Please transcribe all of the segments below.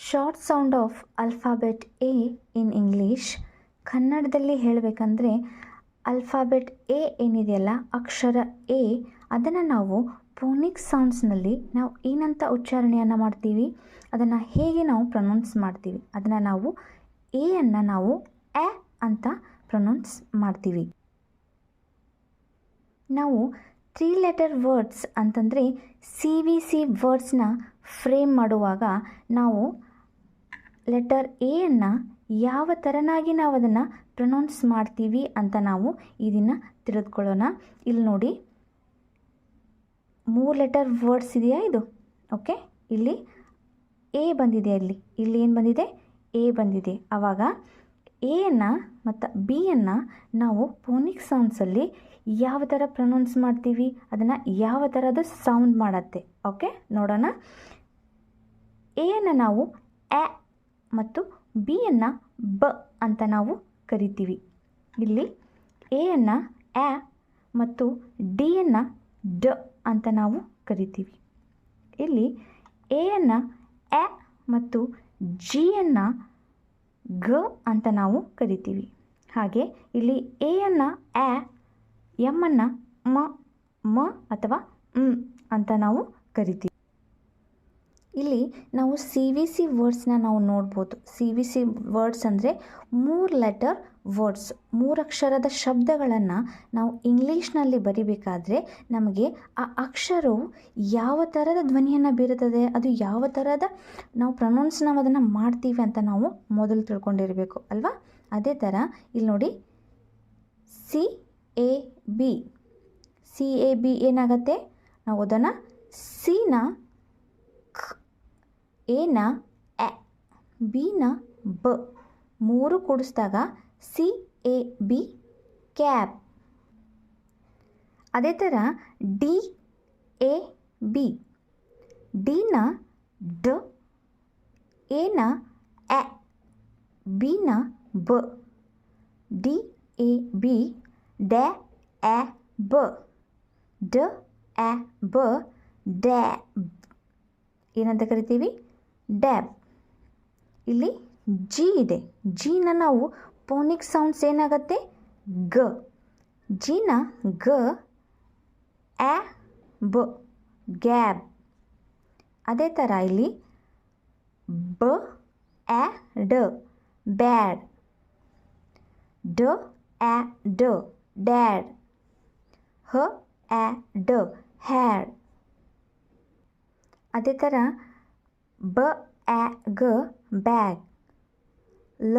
Short sound of alphabet A in English. ಕನ್ನಡದಲ್ಲಿ ಹೇಳಬೇಕಂದ್ರೆ alphabet A ಏನಿದೆಯಲ್ಲ, ಅಕ್ಷರ ಎ, ಅದನ್ನು ನಾವು ಫೋನಿಕ್ ಸೌಂಡ್ಸ್ನಲ್ಲಿ ನಾವು ಏನಂತ ಉಚ್ಚಾರಣೆಯನ್ನು ಮಾಡ್ತೀವಿ, ಅದನ್ನು ಹೇಗೆ ನಾವು ಪ್ರೊನೌನ್ಸ್ ಮಾಡ್ತೀವಿ, ಅದನ್ನು ನಾವು ಎ ಅನ್ನು ನಾವು ಎ ಅಂತ ಪ್ರೊನೌನ್ಸ್ ಮಾಡ್ತೀವಿ. ನಾವು 3 ಲೆಟರ್ ವರ್ಡ್ಸ್ ಅಂತಂದರೆ CVC ವರ್ಡ್ಸ್ನ ಫ್ರೇಮ್ ಮಾಡುವಾಗ ನಾವು ಲೆಟರ್ ಎ ಅನ್ನು ಯಾವ ಥರನಾಗಿ ನಾವು ಅದನ್ನು ಪ್ರೊನೌನ್ಸ್ ಮಾಡ್ತೀವಿ ಅಂತ ನಾವು ಇದನ್ನು ತಿಳಿದುಕೊಳ್ಳೋಣ. ಇಲ್ಲಿ ನೋಡಿ, 3 ಲೆಟರ್ ವರ್ಡ್ಸ್ ಇದೆಯಾ ಇದು? ಓಕೆ, ಇಲ್ಲಿ ಎ ಬಂದಿದೆ, ಇಲ್ಲಿ ಏನು ಬಂದಿದೆ? ಎ ಬಂದಿದೆ. ಆವಾಗ ಎ ಅನ್ನು ಮತ್ತು ಬಿ ಅನ್ನು ನಾವು ಫೋನಿಕ್ ಸೌಂಡ್ಸಲ್ಲಿ ಯಾವ ಥರ ಪ್ರೊನೌನ್ಸ್ ಮಾಡ್ತೀವಿ, ಅದನ್ನು ಯಾವ ಥರದ್ದು ಸೌಂಡ್ ಮಾಡುತ್ತೆ. ಓಕೆ, ನೋಡೋಣ. ಎ ಅನ್ನು ನಾವು ಎ ಮತ್ತು ಬಿ ಅನ್ನು ಬ ಅಂತ ನಾವು ಕರಿತೀವಿ. ಇಲ್ಲಿ ಎ ಅನ್ನು ಎ ಮತ್ತು ಡಿ ಅನ್ನು ಡ ಅಂತ ನಾವು ಕರಿತೀವಿ. ಇಲ್ಲಿ ಎ ಅನ್ನು ಎ ಮತ್ತು ಜಿ ಅನ್ನು ಗ ಅಂತ ನಾವು ಕರಿತೀವಿ. ಹಾಗೆ ಇಲ್ಲಿ ಎ ಅನ್ನು ಎ, ಎಮ್ ಅನ್ನು ಮ ಅಥವಾ ಅಂತ ನಾವು ಕರಿತೀವಿ. ಇಲ್ಲಿ ನಾವು CVC ವರ್ಡ್ಸ್ನ ನಾವು ನೋಡ್ಬೋದು. CVC ವರ್ಡ್ಸ್ ಅಂದರೆ 3 ಲೆಟರ್ ವರ್ಡ್ಸ್, 3 ಅಕ್ಷರದ ಶಬ್ದಗಳನ್ನು ನಾವು ಇಂಗ್ಲೀಷ್ನಲ್ಲಿ ಬರಿಬೇಕಾದ್ರೆ ನಮಗೆ ಆ ಅಕ್ಷರವು ಯಾವ ಥರದ ಧ್ವನಿಯನ್ನು ಬೀರುತ್ತದೆ, ಅದು ಯಾವ ಥರದ ನಾವು ಪ್ರೊನೌನ್ಸ್ ನಾವು ಅದನ್ನು ಮಾಡ್ತೀವಿ ಅಂತ ನಾವು ಮೊದಲು ತಿಳ್ಕೊಂಡಿರಬೇಕು ಅಲ್ವಾ. ಅದೇ ಥರ ಇಲ್ಲಿ ನೋಡಿ, CAB ಏನಾಗತ್ತೆ? ನಾವು ಅದನ್ನು ಸಿನ ಖ, ಎನ ಎ, ಬಿನ ಬ, 3 ಕೂಡಿಸಿದಾಗ CAB ಕ್ಯಾಬ್. ಅದೇ ಥರ DAB, ಡಿನ ಡ, ಎನ ಎ, ಬಿನ ಬ, DAB ಡ್ಯಾ ಎ ಬ, ಡ ಎ ಬ, ಡ್ಯಾಬ್ ಏನಂತ ಕರಿತೀವಿ? ಡ್ಯಾಬ್. ಇಲ್ಲಿ ಜಿ ಇದೆ, ಜಿನ ನಾವು ಫೋನಿಕ್ ಸೌಂಡ್ಸ್ ಏನಾಗುತ್ತೆ? ಗ, ಜಿನ ಗ, ಎ ಬ, ಗ್ಯಾಬ್. ಅದೇ ಥರ ಇಲ್ಲಿ ಬ ಎ ಡ, ಬ್ಯಾಡ್, ಡ ಎ ಡ, ಡ್ಯಾಡ್, ಹ ಎ ಡ, ಹ್ಯಾಡ್. ಅದೇ ಥರ ಬ ಎ ಗ, ಬ್ಯಾಗ್, ಲ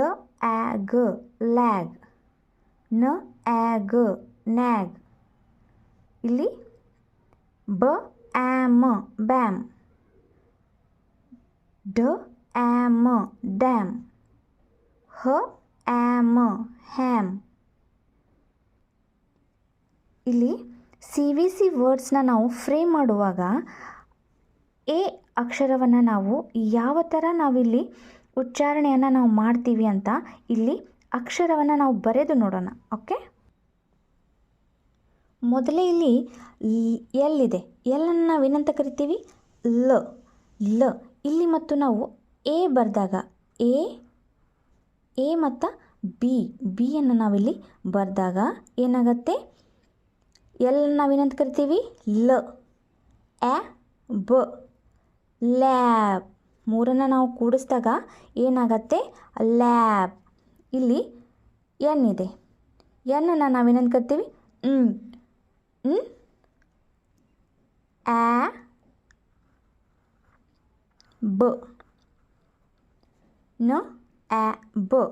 ಎ ಗ, ಲ್ಯಾಗ್, ನ ಎ ಗ, ನ್ಯಾಗ್. ಇಲ್ಲಿ ಬ ಎ ಮ, ಬ್ಯಾಮ್, ಡ ಎ ಮ, ಡ್ಯಾಮ್, ಹ ಎ ಮ, ಹ್ಯಾಮ್. ಇಲ್ಲಿ CVC ವರ್ಡ್ಸ್ನ ನಾವು ಫ್ರೇಮ್ ಮಾಡುವಾಗ ಎ ಅಕ್ಷರವನ್ನು ನಾವು ಯಾವ ಥರ ನಾವಿಲ್ಲಿ ಉಚ್ಚಾರಣೆಯನ್ನು ನಾವು ಮಾಡ್ತೀವಿ ಅಂತ ಇಲ್ಲಿ ಅಕ್ಷರವನ್ನು ನಾವು ಬರೆದು ನೋಡೋಣ. ಓಕೆ, ಮೊದಲೇ ಇಲ್ಲಿ ಎಲ್ ಇದೆ, ಎಲ್ಲನ್ನು ನಾವು ಏನಂತ ಕರಿತೀವಿ? ಲ. ಇಲ್ಲಿ ಮತ್ತು ನಾವು ಎ ಬರೆದಾಗ ಎ ಮತ್ತು ಬಿಯನ್ನು ನಾವಿಲ್ಲಿ ಬರೆದಾಗ ಏನಾಗುತ್ತೆ? ಎಲ್ ನಾವೇನಂತ ಕರಿತೀವಿ? ಲ. ಎ ಬ, ಲ್ಯಾಬ್. 3 ನಾವು ಕೂಡಿಸಿದಾಗ ಏನಾಗತ್ತೆ? ಲ್ಯಾಬ್. ಇಲ್ಲಿ ಎನ್ ಇದೆ, ಎನ್ನನ್ನು ನಾವೇನಂತ ಕರಿತೀವಿ? ಎ ಬ, ನ ಎ ಬ,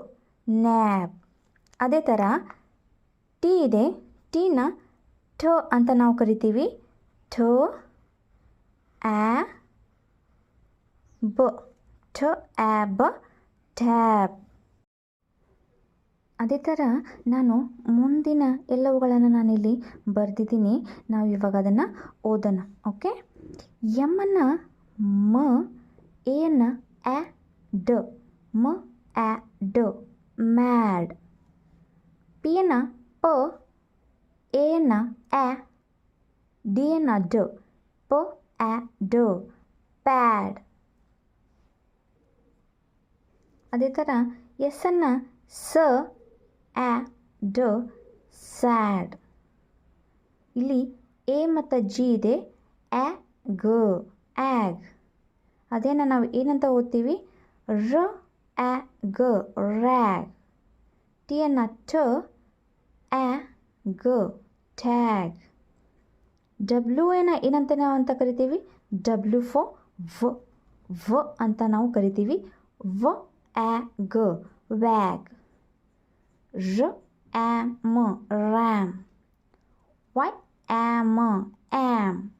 ನ್ಯಾಬ್. ಅದೇ ಥರ ಟಿ ಇದೆ, ಟಿನ ಠ ಅಂತ ನಾವು ಕರಿತೀವಿ. ಠ ಎ ಬ, ಠ ಎ ಬ, ಟ್ಯಾಬ್. ಅದೇ ಥರ ನಾನು ಮುಂದಿನ ಎಲ್ಲವುಗಳನ್ನು ನಾನಿಲ್ಲಿ ಬರೆದಿದ್ದೀನಿ. ನಾವು ಇವಾಗ ಅದನ್ನು ಓದೋಣ. ಓಕೆ, ಎಮ್ಮನ್ನು ಮ, ಎಯನ್ನು ಎ ಡ, ಮ ಎ ಡ, ಮ್ಯಾಡ್. ಪಿಯನ್ನು ಪ, ಎಯನ್ನು ಎ, ಡಿಯನ್ನು ಡ, ಪ ಎ ಡ, ಪ್ಯಾಡ್. ಅದೇ ಥರ ಎಸ್ಸನ್ನು ಸ ಆ ಡ ಸ್ಯಾಡ್. ಇಲ್ಲಿ ಎ ಮತ್ತು ಜಿ ಇದೆ, ಆ ಗ ಆಗ್. ಅದೇನ ನಾವು ಏನಂತ ಓದ್ತೀವಿ, ರ ಆ ಗ ರ್ಯಾಗ್. ಟಿಯನ್ನು ಟ ಆ ಗ ಟ್ಯಾಗ್. ಡಬ್ಲ್ಯೂ ಏನಂತ ನಾವು ಅಂತ ಕರಿತೀವಿ, ಡಬ್ಲ್ಯೂ ಫಾರ್ ವ ಅಂತ ನಾವು ಕರಿತೀವಿ, ವ ಆ ಗ ವ್ಯಾಗ್. ರ ಆ ಮ ರ್ಯಾಮ್. ವೈ ಆ ಮ ಆಮ್.